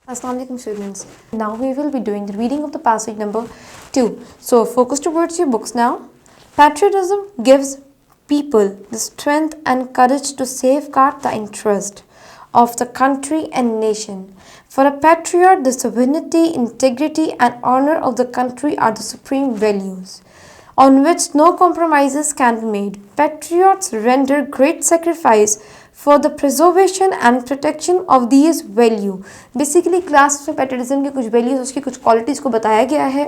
Assalamualaikum students. Now we will be doing the reading of the passage number 2. So focus towards your books now. Patriotism gives people the strength and courage to safeguard the interest of the country and nation. For a patriot, the sovereignty, integrity and honor of the country are the supreme values on which no compromises can be made. Patriots render great sacrifice for the preservation and protection of these value. Basically class में patriotism की कुछ values, उसकी कुछ qualities को बताया गया है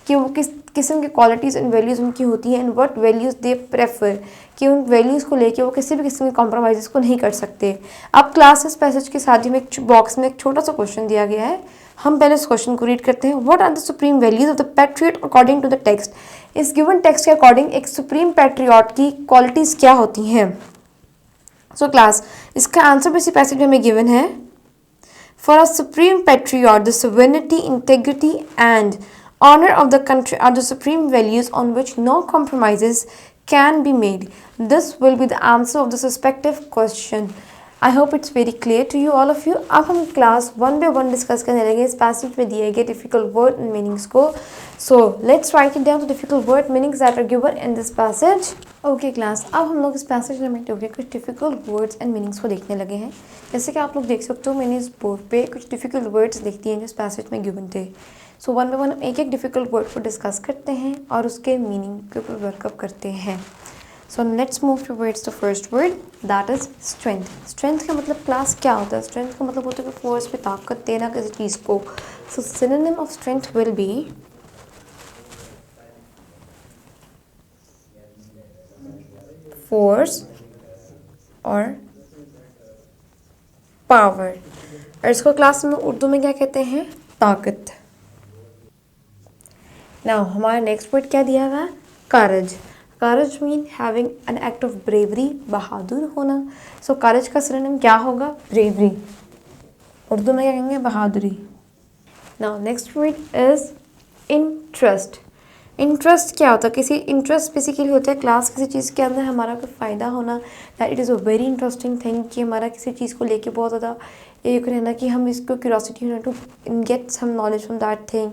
कि वो किस किस्म की क्वालिटीज़ एंड वैल्यूज़ उनकी होती हैं and what values they prefer, कि उन वैल्यूज़ को लेके वो किसी भी किस्म के कॉम्प्रोमाइज़ को नहीं कर सकते. अब क्लास इस पैसेज के साथ ही में एक बॉक्स में एक छोटा सा क्वेश्चन दिया गया है. हम पहले इस क्वेश्चन को रीड करते हैं. What are the supreme values of the patriot according to the text. इस गिवन टेक्स्ट के अकॉर्डिंग एक सुप्रीम पैट्रियट की क्वालिटीज़ क्या होती हैं. सो क्लास इसका आंसर भी इसी पैसेज में हमें गिवन है. For a supreme patriot the sovereignty, integrity and honor of the country are the supreme values on which no compromises can be made. This will be the answer of this respective question. I hope it's very clear to you all of you. अब हम class 1 by 1 discuss करने लगे इस passage में दिए गए difficult word and meanings को. So let's write it down the difficult word meanings that are given in this passage. Okay class, अब हम लोग इस पैसेज में मिनट हो गए कुछ डिफिकल्ट वर्ड्स एंड मीनिंग्स को देखने लगे हैं. जैसे कि आप लोग देख सकते हो, मैंने इस बोर्ड पे कुछ डिफिकल्ट वर्ड्स लिख दिए हैं जो इस पैसेज में गिवन थे. सो 1 by 1 एक एक डिफिकल्ट वर्ड को डिस्कस करते हैं और उसके मीनिंग के ऊपर वर्कअप करते हैं. So let's move towards the first word, that is strength. Strength का मतलब क्लास क्या होता है. स्ट्रेंथ का मतलब होता है कि फोर्स पे ताकत देना किसी चीज़ को. So synonym of strength will be force or power. और इसको क्लास में उर्दू में क्या कहते हैं, ताकत. नाउ हमारा नेक्स्ट वर्ड क्या दिया हुआ है, courage. Courage mean having an act of bravery, बहादुर होना. सो करेज का सिनोनिम क्या होगा, ब्रेवरी. उर्दू में क्या कहेंगे, बहादुरी. Now next word is interest. Interest क्या होता है, किसी इंटरेस्ट बेसिकली होता है क्लास किसी चीज़ के अंदर हमारा कोई फ़ायदा होना. That it is a very interesting thing कि हमारा किसी चीज़ को लेके बहुत ज़्यादा एक रहना कि हम इसको क्यूरोसिटी होना to get some knowledge from that thing,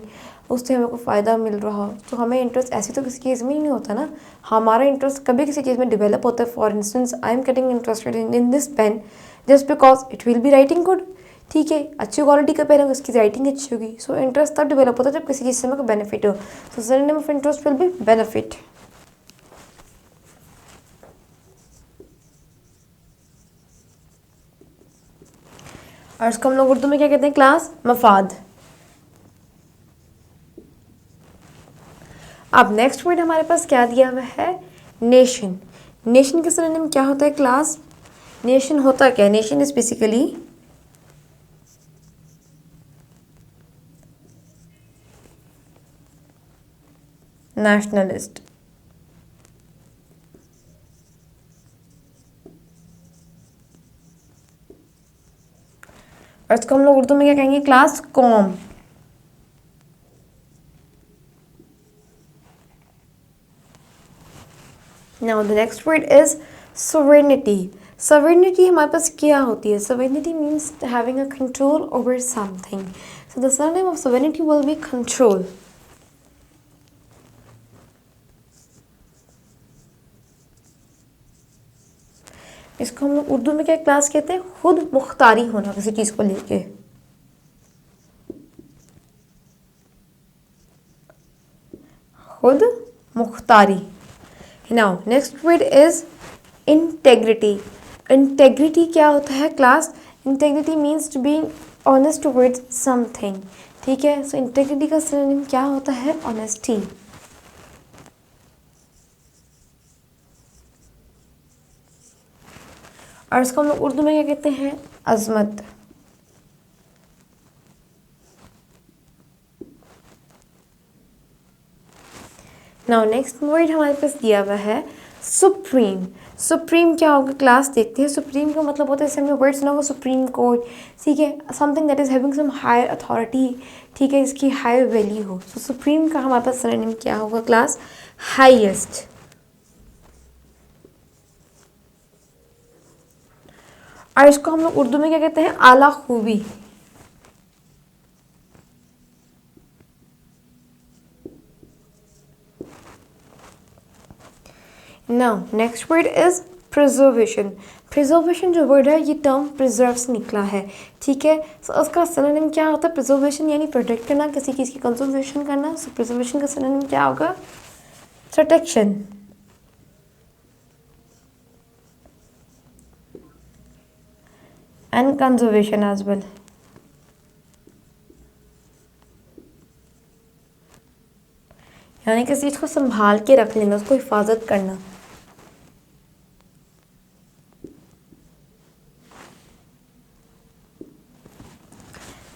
उससे हमें को फ़ायदा मिल रहा हो. तो हमें इंटरेस्ट ऐसे तो किसी चीज़ में ही नहीं होता ना. हमारा इंटरेस्ट कभी किसी चीज़ में डेवलप होता है. For instance I am getting interested in this pen just because it will be writing good. ठीक है, अच्छी क्वालिटी का पेन होगा, उसकी राइटिंग अच्छी होगी. सो इंटरेस्ट तब डेवलप होता है जब किसी चीज़ से हमें बेनिफिट हो. So synonym of interest will be benefit. और इसको हम लोग उर्दू में क्या कहते हैं, क्लास मफाद. अब नेक्स्ट वर्ड हमारे पास क्या दिया हुआ है, नेशन. नेशन का सिनोनिम क्या होता है, क्लास. नेशन होता क्या, नेशन इज बेसिकली नेशनलिस्ट. और इसको हम लोग उर्दू में क्या कहेंगे, क्लास कौम. Now the next word is sovereignty. Sovereignty हमारे पास क्या होती है, sovereignty means having a control over something. So the synonym of sovereignty will be control. इसको हम लोग उर्दू में क्या क्लास कहते हैं, खुद मुख्तारी होना किसी चीज़ को लेके. खुद मुख्तारी. Now next word is integrity. Integrity क्या होता है, class. Integrity means to be honest towards something. ठीक है, सो इंटेग्रिटी का सिनोनिम क्या होता है, ऑनेस्टी. और इसको हम लोग उर्दू में क्या कहते हैं, अजमत. नाउ नेक्स्ट वर्ड हमारे पास दिया हुआ है सुप्रीम. सुप्रीम क्या होगा, क्लास देखते हैं. सुप्रीम का मतलब होता है, जैसे हमने वर्ड सुना होगा सुप्रीम कोर्ट. ठीक है, something that is having some higher authority. ठीक है, इसकी हायर वैल्यू हो. तो सुप्रीम का हमारे पास सिनोनिम क्या होगा, क्लास हाईएस्ट. और इसको हम लोग उर्दू में क्या कहते हैं, आला खूबी। Now next word is preservation. Preservation जो वर्ड है ये टर्म प्रिजर्व से निकला है, ठीक है। सो उसका सिनोनिम क्या होता है, प्रिजर्वेशन यानी प्रोटेक्ट करना, किसी चीज़ की कंजर्वेशन करना। सो प्रिजर्वेशन का सिनोनिम क्या होगा, protection. And conservation as well. यानी किसी चीज़ को संभाल के रख लेना, उसको हिफाजत करना।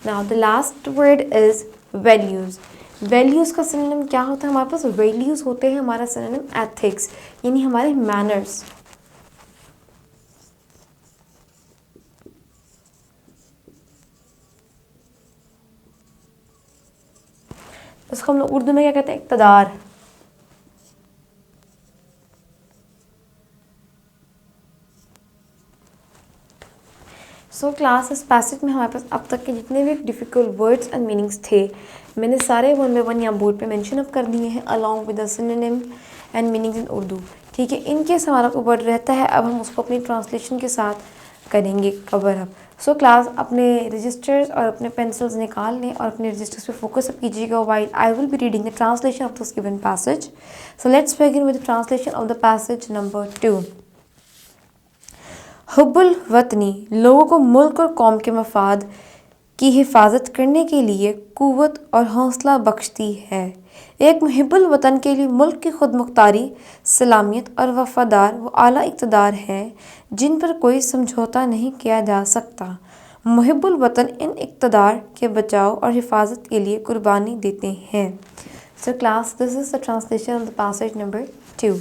Now the last word is values. Values का सिनोनिम क्या होता है, हमारे पास वैल्यूज़ होते हैं, हमारा सिनोनिम एथिक्स यानी हमारे मैनर्स। उसको हम लोग उर्दू में क्या कहते हैं, इक़्तिदार। सो क्लास इस पैसेज में हमारे पास अब तक के जितने भी डिफ़िकल्ट वर्ड्स एंड मीनिंग्स थे, मैंने सारे वन बाय वन यहाँ बोर्ड पे मेंशन अप कर दिए हैं along with the synonym and meanings इन उर्दू, ठीक है। इनकेस हमारा कोई वर्ड रहता है, अब हम उसको अपनी ट्रांसलेशन के साथ करेंगे कवर अप। सो क्लास अपने रजिस्टर्स और अपने पेंसिल्स निकाल लें और अपने रजिस्टर्स पे फोकस अप कीजिएगा while I will be reading the translation of this given passage. So let's begin with the translation of the passage number 2। हुब्बुल वतनी लोगों को मुल्क और कौम के मफाद की हिफाजत करने के लिए क़ुव्वत और हौसला बख्शती है। एक मुहिब्बुल वतन के लिए मुल्क की खुद मुख्तारी, सलामियत और वफादार वो आला इक़्तिदार हैं जिन पर कोई समझौता नहीं किया जा सकता। मुहिब्बुल वतन इन इक़्तिदार के बचाव और हिफाजत के लिए कुर्बानी देते हैं। So class, this is the translation of the passage number 2।